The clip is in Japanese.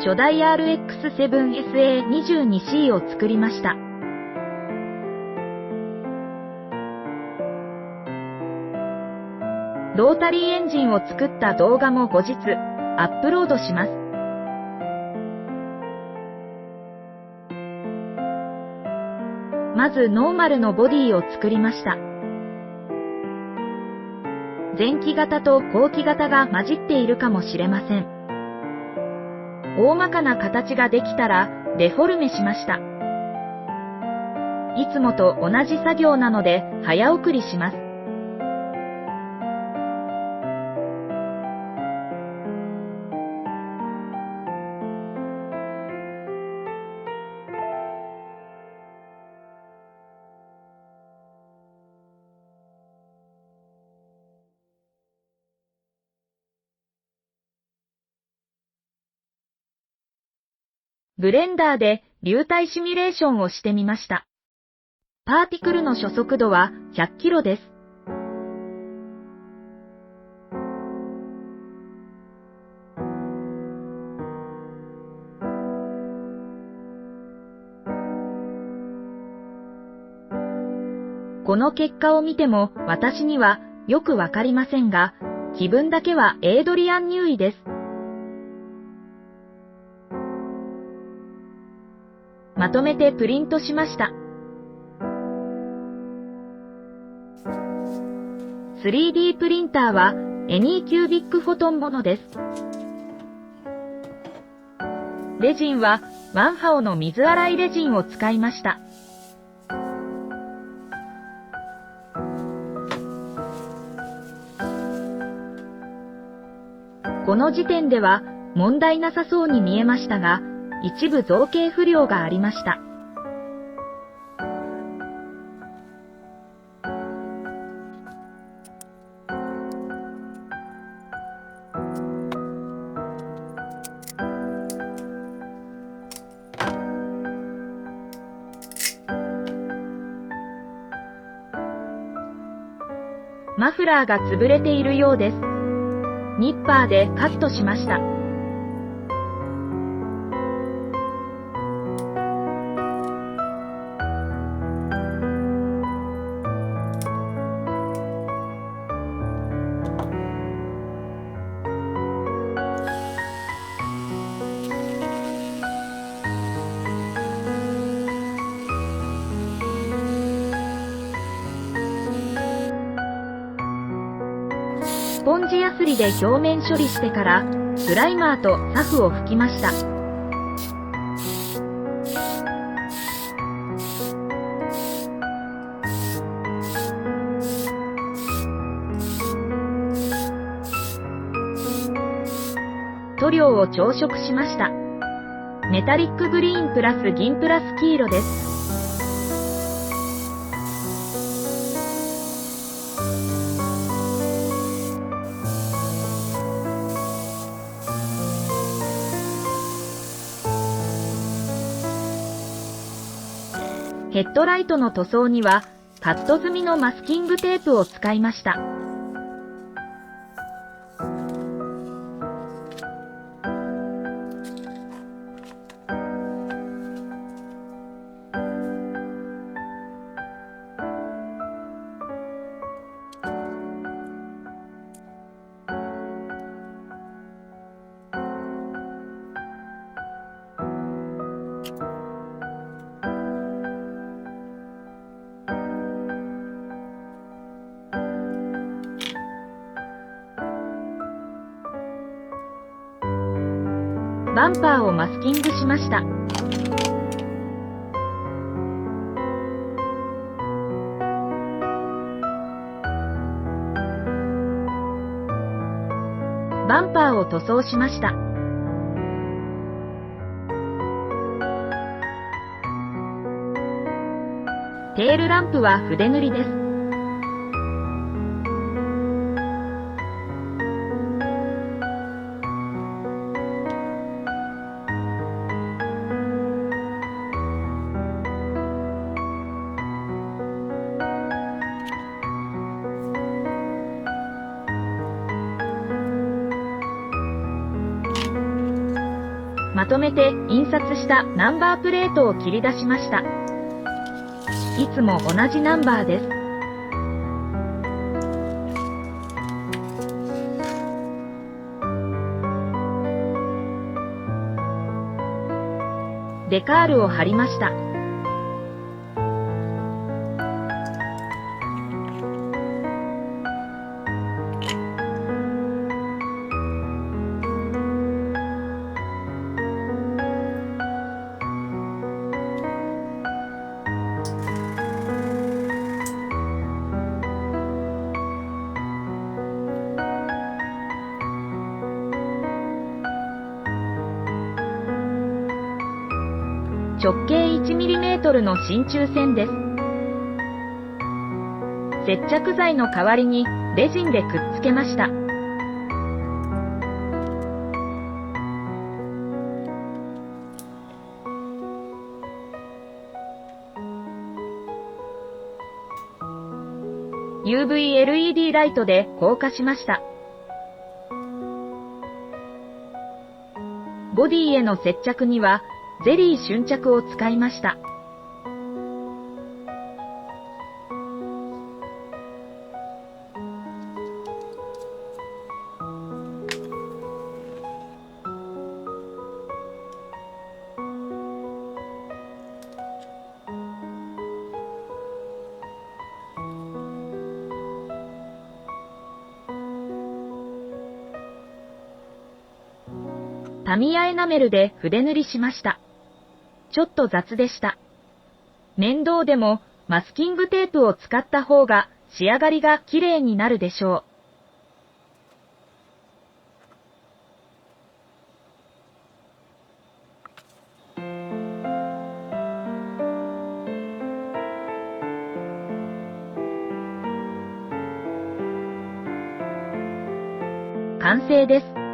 初代 RX-7SA22C を作りました。ロータリーエンジンを作った動画も後日アップロードします。まずノーマルのボディを作りました。前期型と後期型が混じっているかもしれません。大まかな形ができたらデフォルメしました。いつもと同じ作業なので早送りします。ブレンダーで流体シミュレーションをしてみました。パーティクルの初速度は100キロです。この結果を見ても私にはよくわかりませんが、気分だけはエイドリアン・ニューイです。まとめてプリントしました。3D プリンターはエニーキュービックフォトンものです。レジンはワンハオの水洗いレジンを使いました。この時点では問題なさそうに見えましたが、一部造形不良がありました。マフラーが潰れているようです。ニッパーでカットしました。スポンジヤスリで表面処理してからプライマーとサフを拭きました。塗料を調色しました。メタリックグリーンプラス銀プラス黄色です。ヘッドライトの塗装にはカット済みのマスキングテープを使いました。バンパーをマスキングしました。バンパーを塗装しました。テールランプは筆塗りです。まとめて印刷したナンバープレートを切り出しました。いつも同じナンバーです。デカールを貼りました。直径 1mm の真鍮線です。接着剤の代わりにレジンでくっつけました。UV LED ライトで硬化しました。ボディへの接着にはゼリー瞬着を使いました。タミヤエナメルで筆塗りしました。ちょっと雑でした。面倒でもマスキングテープを使った方が仕上がりが綺麗になるでしょう。完成です。